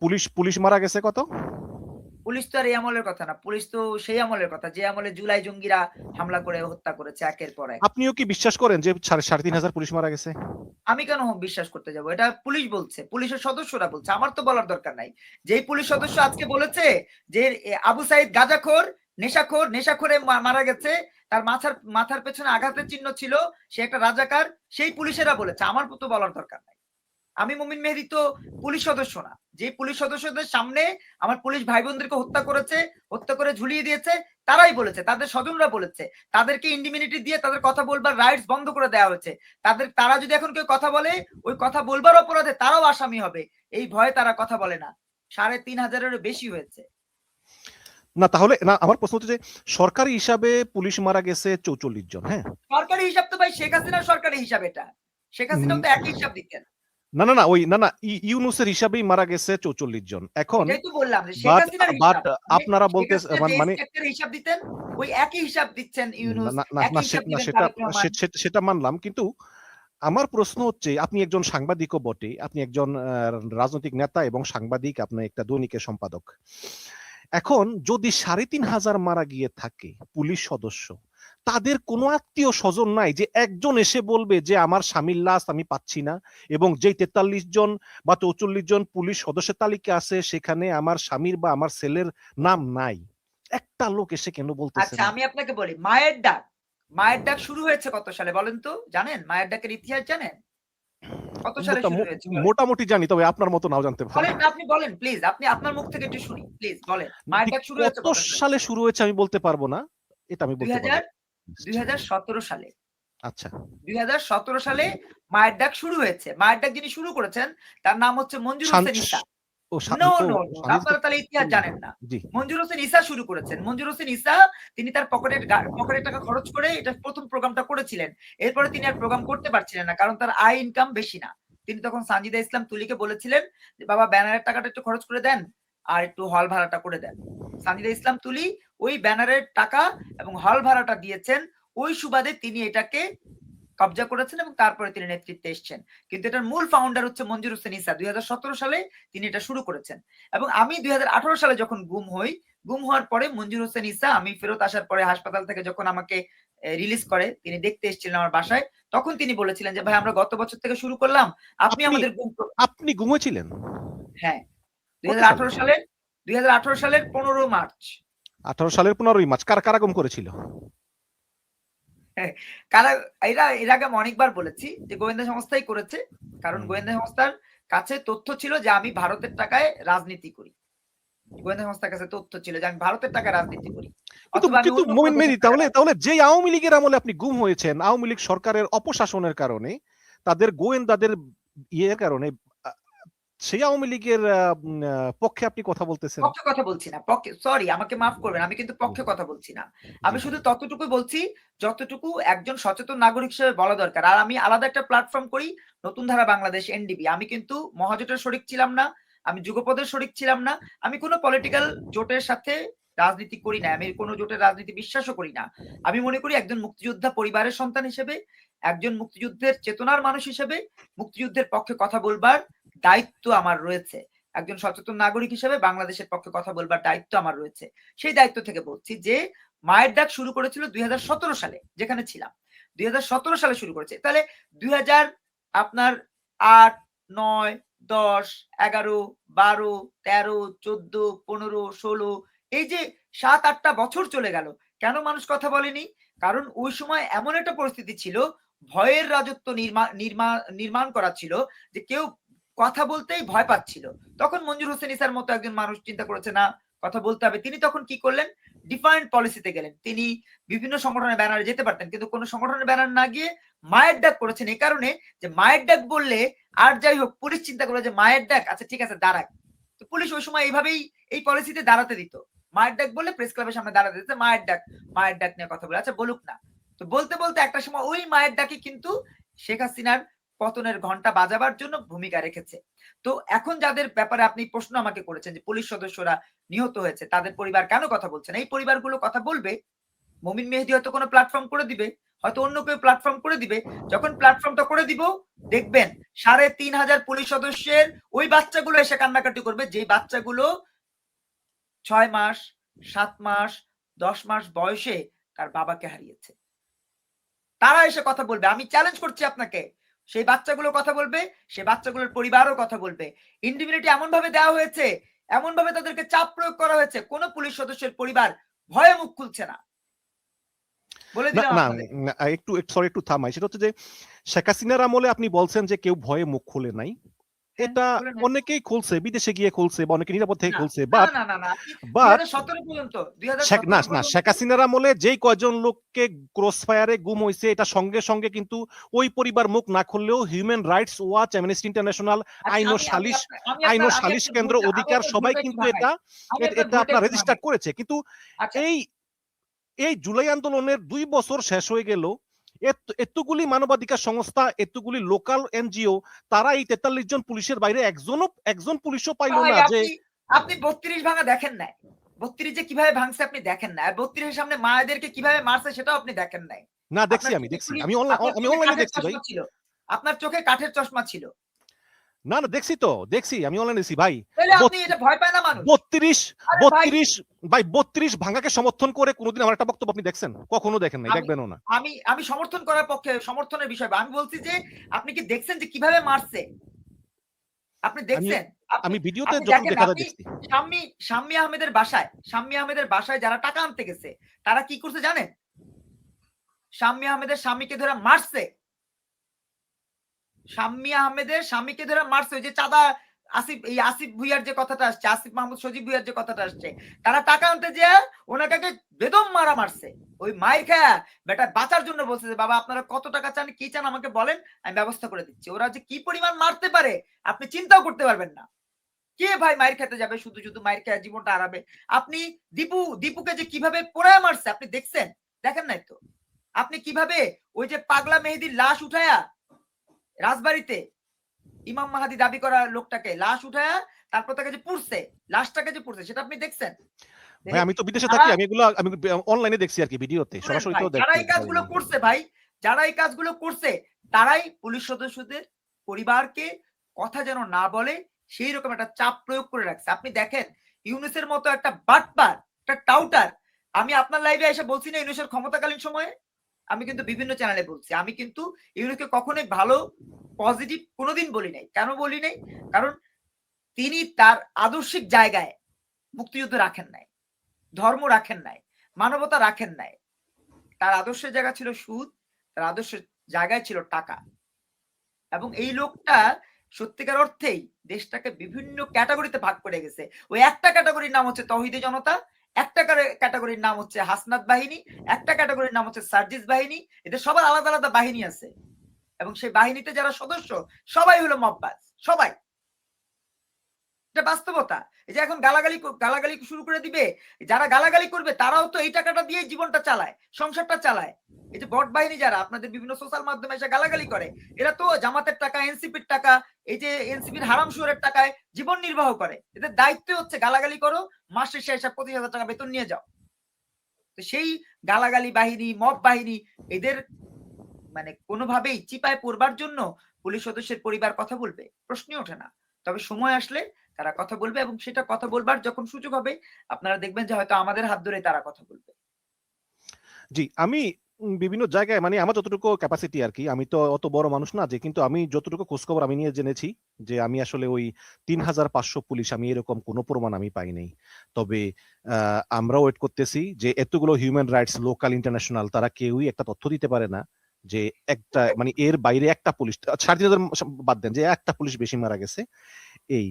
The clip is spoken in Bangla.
পুলিশ পুলিশ মারা গেছে কত? পুলিশ তো আর এই আমলের কথা না, পুলিশ তো সেই আমলের কথা যে আমলে জুলাই জঙ্গিরা হামলা করে হত্যা করেছে একের পর এক। আপনিও কি বিশ্বাস করেন যে ৩,৫০০ পুলিশ মারা গেছে? আমি কেন বিশ্বাস করতে যাব? এটা পুলিশ বলছে, পুলিশের সদস্যরা বলছে, আমার তো বলার দরকার নাই। যেই পুলিশ সদস্য আজকে বলেছে যে আবু সাইদ গাঁজাখোর, নেশাখোরে মারা গেছে, তার মাথার পেছনে আঘাতের চিহ্ন ছিল, সে একটা রাজাকার, সেই পুলিশেরা বলেছে, আমার তো বলার দরকার নাই। আমি মুমিন মেহেদী তো পুলিশ সদস্য না, যে পুলিশ সদস্যদের সামনে আমার পুলিশ ভাই বোনদেরকে হত্যা করেছে, হত্যা করে ঝুলিয়ে দিয়েছে, তারাই বলেছে, তাদের স্বজনরা বলেছে, তাদেরকে ইন্ডিমিনিটি দিয়ে তাদের কথা বলবার রাইটস বন্ধ করে দেওয়া হয়েছে। তারা যদি এখন কেউ কথা বলে, ওই কথা বলবার অপরাধে তারাও আসামি হবে, এই ভয়ে তারা কথা বলে না। ৩,৫০০-এরও বেশি হয়েছে। না তাহলে না, আমার প্রশ্ন হচ্ছে যে সরকারি হিসাবে পুলিশ মারা গেছে ৪৪ জন। হ্যাঁ, সরকারি হিসাব তো ভাই শেখ হাসিনার সরকারি হিসাব, এটা শেখ হাসিনাও তো একই হিসাব দিতেন। না না না, ওই না না, ইউনূসের হিসাবেই মারা গেছে ৪৪ জন। এখন এটাই তো বললাম যে শেখ বাট হাসিনার বাট হিসাব, আপনারা শেখ বলতে হাসিনা যে মানে সেক্টরের হিসাব দিতেন, ওই একই হিসাব দিচ্ছেন না ইউনূস, না না একই হিসাব না, দিবেন সেটা তারেক রহমান। সেটা মানলাম, কিন্তু আমার প্রশ্ন হচ্ছে, আপনি একজন সাংবাদিকও বটে, আপনি একজন রাজনৈতিক নেতা এবং সাংবাদিক, আপনি একটা দৈনিকের সম্পাদক। এখন যদি ৩,৫০০ মারা গিয়ে থাকে পুলিশ সদস্য, তাদের কোনো আত্মীয় স্বজন নাই যে একজন এসে বলবে যে আমার স্বামীর লাশ আমি পাচ্ছি না, এবং যেই ৪৩ জন বা ৪৪ জন পুলিশ সদস্যের তালিকা আছে সেখানে আমার স্বামীর বা আমার ছেলের নাম নাই? একটা লোক এসে কেন বলতেছে আচ্ছা না? আমি আপনাকে বলি, মায়ের ডাক শুরু হয়েছে কত সালে বলেন তো? জানেন মায়ের ডাকের ইতিহাস জানেন? কত সালে শুরু হয়েছে বলেন? মোটামুটি জানি, তবে আপনার মতো নাও জানতে পারি। বলেন না, আপনি বলেন প্লিজ, আপনি আপনার মুখ থেকে একটু শুনি প্লিজ, বলেন মায়ের ঠিক ডাক শুরু হয়েছে কত কত সালে? সালে শুরু হয়েছে আমি বলতে পারবো না, এটা আমি বলতে পারবো। ২০১৭ সালে। আচ্ছা, ২০১৭ সালে মায়ের ডাক শুরু হয়েছে। মায়ের ডাক যিনি শুরু করেছেন তার নাম হচ্ছে মঞ্জুর শান হোসেন ঈসা। ও নো, ও নো, নো, শানিজ আপনারা তাহলে ইতিহাস জানেন না। জি। মঞ্জুর হোসেন ঈসা শুরু করেছেন। মঞ্জুর হোসেন ঈসা তিনি তার পকেটের টাকা খরচ করে এটা ১ম প্রোগ্রামটা করেছিলেন। এরপরে তিনি আর প্রোগ্রাম করতে পারছিলেন না। কারণ তার আয় ইনকাম বেশি না। তিনি তখন সানজিদা ইসলাম তুলিকে বলেছিলেন যে, "বাবা ব্যানারের টাকাটা একটু খরচ করে দেন, আর একটু হল ভাড়াটা করে দেন।" সানজিদা ইসলাম তুলি ওই ব্যানারের টাকা এবং হল ভাড়াটা দিয়েছেন। ওই সুবাদে তিনি এটাকে কবজা করেছেন এবং তারপরে তিনি নেতৃত্বে এসছেন। কিন্তু এটার মূল ফাউন্ডার হচ্ছে মঞ্জুর হোসেন ঈসা। ২০১৭ সালে তিনি এটা শুরু করেছেন। এবং আমি ২০১৮ সালে যখন গুম হই, গুম হওয়ার পরে মঞ্জুর হোসেন ঈসা, আমি ফেরত আসার পরে হাসপাতাল থেকে যখন আমাকে রিলিজ করে, তিনি দেখতে এসেছিলেন আমার বাসায়। তখন তিনি বলেছিলেন যে, "ভাই আমরা গত বছর থেকে শুরু করলাম। আপনি আপনি আমাদের গুম আপনি ঘুমিয়েছিলেন হ্যাঁ, কত সালে? ২০১৮ সালের ১৫ মার্চ। ১৮ সালের ১৫ই মার্চ। কারা কারা গুম করেছিল? হ্যাঁ, কারা এর আগে আমি অনেকবার বলেছি যে গোয়েন্দা সংস্থাই করেছে। কারণ গোয়েন্দা সংস্থার কাছে তথ্য ছিল যে আমি ভারতের টাকায় রাজনীতি করি। গোয়েন্দা সংস্থার কাছে তথ্য ছিল যে আমি ভারতের টাকায় রাজনীতি করি। কিন্তু অথবা আমি কিন্তু অন্য কোনো মোমিন মেহেদী, দেশের টাকায় তাহলে যেই আওয়ামী লীগের আমলে আপনি গুম হয়েছেন, আওয়ামী লীগ সরকারের অপশাসনের কারণে, তাদের গোয়েন্দাদের ইয়ের কারণে, আ সেই আওয়ামী লীগের পক্ষে আপনি কথা বলতেছেন? পক্ষে কথা বলছি না। সরি আমাকে মাফ করবেন। আমি কিন্তু জি, পক্ষে কথা বলছি না। জি, আমি শুধু ততটুকুই বলছি যতটুকু একজন সচেতন নাগরিক হিসেবে বলা দরকার। আর আমি আলাদা একটা প্ল্যাটফর্ম করি, নতুন ধারা বাংলাদেশ এনডিবি। আমি কিন্তু মহাজোটের শরিক ছিলাম না। আমি যুগপদের শরিক ছিলাম না। আমি কোন পলিটিক্যাল জোটের সাথে রাজনীতি করি না। আমি কোন জোটের রাজনীতি বিশ্বাসও করি না। আমি মনে করি একজন মুক্তিযোদ্ধা পরিবারের সন্তান হিসেবে, একজন মুক্তিযুদ্ধের চেতনার মানুষ হিসেবে মুক্তিযুদ্ধের পক্ষে কথা বলবার দায়িত্ব আমার রয়েছে। একজন সচেতন নাগরিক হিসেবে বাংলাদেশের পক্ষে কথা বলবার দায়িত্ব আমার রয়েছে। সেই দায়িত্ব থেকে বলছি যে মায়ের ডাক শুরু করেছিল ২০১৭ সালে, যেখানে ছিলাম। ২০১৭ সালে শুরু করেছে। তাহলে ২০০০ আপনার ৮, ৯, ১০, ১১, ১২, ১৩, ১৪, ১৫, ১৬ এই যে ৭-৮ টা বছর চলে গেল। কেন মানুষ কথা বলেনি? কারণ ওই সময় এমন একটা পরিস্থিতি ছিল, ভয়ের রাজত্ব নির্মাণ করা ছিল যে কেউ কথা বলতেই ভয় পাচ্ছিল। তখন মঞ্জুর হোসেন ঈসার মতো একজন মানুষ চিন্তা করেছে না, কথা বলতে হবে। তিনি তখন কি করলেন? ডিফারেন্ট পলিসিতে গেলেন। তিনি বিভিন্ন সংগঠনের ব্যানারে যেতে পারতেন। কিন্তু কোন সংগঠনের ব্যানার না গিয়ে মায়ের ডাক করেছেন এই কারণে যে মায়ের ডাক বললে আর যাই হোক পুলিশ চিন্তা করলো যে মায়ের ডাক, আচ্ছা ঠিক আছে দাঁড়াক। তো পুলিশ ওই সময় এইভাবেই এই পলিসিতে দাঁড়াতে দিত। মায়ের ডাক বললে প্রেস ক্লাবের সামনে দাঁড়াতে দিত। মায়ের ডাক নিয়ে কথা বলে। আচ্ছা বলুক না। তো বলতে, বলতে একটা সময় ওই মায়ের ডাকই কিন্তু শেখ হাসিনার পতনের ঘন্টা বাজাবার জন্য ভূমিকা রেখেছে। তো এখন যাদের ব্যাপারে আপনি প্রশ্ন আমাকে করেছেন যে পুলিশ সদস্যরা নিহত হয়েছে, তাদের পরিবার কেন কথা বলছে না? এই পরিবারগুলো কথা বলবে। মমিন মেহেদী হয়তো কোনো প্ল্যাটফর্ম করে দিবে। হয়তো অন্য কেউ প্ল্যাটফর্ম করে দিবে। যখন প্ল্যাটফর্মটা করে দিব, দেখবেন ৩,৫০০ পুলিশ সদস্যের ওই বাচ্চাগুলো এসে কান্নাকাটি করবে, যে বাচ্চাগুলো ৬ মাস, ৭ মাস, ১০ মাস বয়সে তার বাবাকে হারিয়েছে। তারা এসে কথা বলবে। আমি চ্যালেঞ্জ করছি আপনাকে। সেই বাচ্চাগুলো কথা বলবে, সেই বাচ্চাগুলোর পরিবারও কথা বলবে। ইন্ডিমিউনিটি এমন ভাবে দেওয়া হয়েছে, এমন ভাবে তাদেরকে চাপ প্রয়োগ করা হয়েছে, কোন পুলিশ সদস্যের পরিবার ভয়ে মুখ খুলছে না। বলে না দিলাম না আপনাদের। একটু সরি, একটু থামাই। সেটা হচ্ছে যে শেখ হাসিনার আমলে আপনি বলছেন যে কেউ ভয়ে মুখ খুলে নাই। হ্যাঁ, এটা খুলে নেন। অনেকেই খুলছে, বিদেশে গিয়ে খুলছে বা অনেকে নিরাপদ থেকে না, খুলছে। না, বাট না, না, না। আপনি বাট ২০১৭ পর্যন্ত শেখ ২০১৭ পর্যন্ত শেখ হাসিনার আমলে যেই কয়জন লোককে ক্রস ফায়ারে গুম হয়েছে, এটা সঙ্গে সঙ্গে কিন্তু ওই পরিবার মুখ না খুললেও human rights watch, amnesty international, আচ্ছা, আইন ও সালিশ আমি আইন ও আপনার সালিশ কেন্দ্র, আমি অধিকার আপনার সবাই ভুলটা একটু কিন্তু ভাঙাই। এটা আমি আপনার এটা ভুলটা আপনার একটু রেজিস্টার ভাঙাই। করেছে। কিন্তু আচ্ছা, এই এই জুলাই আন্দোলনের ২ বছর শেষ হয়ে গেল, এতগুলি মানবাধিকার সংস্থা, এতগুলি লোকাল এনজিও, তারা এই ৪৩ জন পুলিশের বাইরে একজন পুলিশও পাইলো ভাই না যে আপনি ৩২ ভাঙা দেখেন নাই। ৩২ যে কিভাবে ভাঙছে আপনি দেখেন নাই। আর ৩২ এর সামনে মায়েদেরকে কিভাবে মারছে সেটাও আপনি দেখেন নাই। না দেখছি, আপনার আমি চোখে দেখছি, গুলি, আমি আপনার চোখে অনলাইনে কাঠের দেখছি ভাই। চশমা ছিল। আপনার চোখে কাঠের চশমা ছিল। না না দেখছি তো, দেখছি, আমি অনলাইনে দেখছি ভাই। তাহলে আপনি এটা ভয় পায় না মানুষ? ৩২ আরে ভাই ৩২ ভাঙাকে সমর্থন করে কোনোদিন আমার একটা বক্তব্য আপনি দেখছেন? কখনো দেখেন নাই, আমি দেখবেনও না। আমি আমি সমর্থন করার পক্ষে, সমর্থনের বিষয়। আমি বলছি যে আপনি কি দেখছেন যে কিভাবে মারছে? আপনি আমি দেখছেন? আপনি আমি ভিডিওতে আপনি যতটুকু দেখেন না, দেখা যায় আপনি দেখছি। শাম্মী আহমেদের বাসায় যারা টাকা আনতে গেছে, তারা কি করছে জানেন? শাম্মী আহমেদের স্বামীকে ধরে মারছে। শাম্মী আহমেদের স্বামীকে ধরে মারছে। ওই যে চাঁদা আসিফ ভুইয়ার যে কথাটা আসছে, আসিফ মাহমুদ সজীব ভুইয়ার যে কথাটা আসছে, তারা টাকা আনতে যেয়ে ওনাকে বেদম মারা মারছে। ওই মাইর খায়া বেটা বাঁচার জন্য বলছে যে বাবা আপনারা কত টাকা চান, কি চান আমাকে বলেন, আমি ব্যবস্থা করে দিচ্ছি। ওরা যে কি পরিমাণ মারতে পারে আপনি চিন্তাও করতে পারবেন না। কে ভাই মাইর খেতে যাবে শুধু শুধু মাইর খেয়ে জীবনটা হারাবে? আপনি দীপুকে যে কিভাবে পোড়ায় মারছে আপনি দেখছেন? দেখেন নাই তো? আপনি কিভাবে ওই যে পাগলা মেহেদীর লাশ উঠায়া রাজবাড়িতে ইমাম মাহাদি দাবি করা লোকটাকে লাশ উঠায়া তারপর তাকে যে পুড়ছে, লাশটাকে যে পুড়ছে সেটা আপনি দেখছেন? ভাই আমি তো বিদেশে তারা থাকি, আমি এগুলো আমি অনলাইনে দেখছি আরকি, ভিডিওতে। শুনেন সরাসরি ভাই, তো যারা দেখছি এই কাজগুলো করছে ভাই, যারা এই কাজগুলো করছে তারাই পুলিশ সদস্যদের পরিবারকে কথা যেন না বলে সেই রকম একটা চাপ প্রয়োগ করে রাখছে। আপনি দেখেন ইউনূসের মতো একটা বাটপার, একটা টাউটার, আমি আপনার লাইভে এসে বলছি না ইউনূসের ক্ষমতাকালীন সময়ে? আমি কিন্তু বিভিন্ন চ্যানেলে বলছি। আমি কিন্তু ইউনূসকে কখনোই ভালো পজিটিভ কোনোদিন বলি নাই। কেন বলি নাই? কারণ তিনি তার আদর্শিক জায়গায় মুক্তিযুদ্ধ রাখেন নাই, ধর্ম রাখেন নাই, মানবতা রাখেন নাই। তার আদর্শের জায়গা ছিল সুদ, তার আদর্শের জায়গায় ছিল টাকা। এবং এই লোকটা সত্যিকার অর্থেই দেশটাকে বিভিন্ন ক্যাটাগরিতে ভাগ করে গেছে। ওই একটা ক্যাটাগরির নাম হচ্ছে তৌহিদি জনতা, একটা ক্যাটাগরির নাম হচ্ছে হাসনাত বাহিনী, একটা ক্যাটাগরির নাম হচ্ছে সার্জিস বাহিনী। এদের সবার আলাদা আলাদা বাহিনী আছে এবং সেই বাহিনীতে যারা সদস্য সবাই হলো মববাজ, সবাই। এটা বাস্তবতা। এই যে এখন গালাগালি শুরু করে দিবে, যারা গালাগালি করবে তারাও তো এই টাকাটা দিয়ে জীবনটা চালায়, সংসারটা চালায়। এই যে বট বাহিনী যারা আপনাদের বিভিন্ন সোশ্যাল মাধ্যমে এসে গালাগালি করে, এরা তো জামাতের টাকা, এনসিপির টাকা, এই যে এনসিপির হারাম শুয়োরের টাকায় জীবন নির্বাহ করে। এদের দায়িত্ব হচ্ছে গালাগালি করো, মাস শেষে এসে ২৫,০০০ টাকা বেতন নিয়ে যাও। তো সেই গালাগালি বাহিনী, মব বাহিনী, এদের মানে কোনোভাবেই চিপায় পড়বার জন্য পুলিশ সদস্যের পরিবার কথা বলবে? প্রশ্নই ওঠে না। তবে সময় আসলে তারা কথা বলবে এবং সেটা কথা বলবার যখন সুযোগ হবে আপনারা দেখবেন যে হয়তো আমাদের হাত ধরে তারা কথা বলবে। জি, আমি বিভিন্ন জায়গায় মানে আমার যতটুকু ক্যাপাসিটি আরকি, আমি তো অত বড় মানুষ না যে, কিন্তু আমি যতটুকু খোঁজখবর আমি নিয়ে জেনেছি যে আমি আসলে ওই ৩৫০০ পুলিশ, আমি এরকম কোনো প্রমাণ আমি পাই নাই। তবে আমরা ওয়েট করতেছি যে এতগুলো হিউম্যান রাইটস, লোকাল, ইন্টারন্যাশনাল, তারা কেউই একটা তথ্য দিতে পারে না যে একটা মানে এর বাইরে একটা পুলিশ ৩৫০০ বাদ দেন যে একটা পুলিশ বেশি মারা গেছে এই।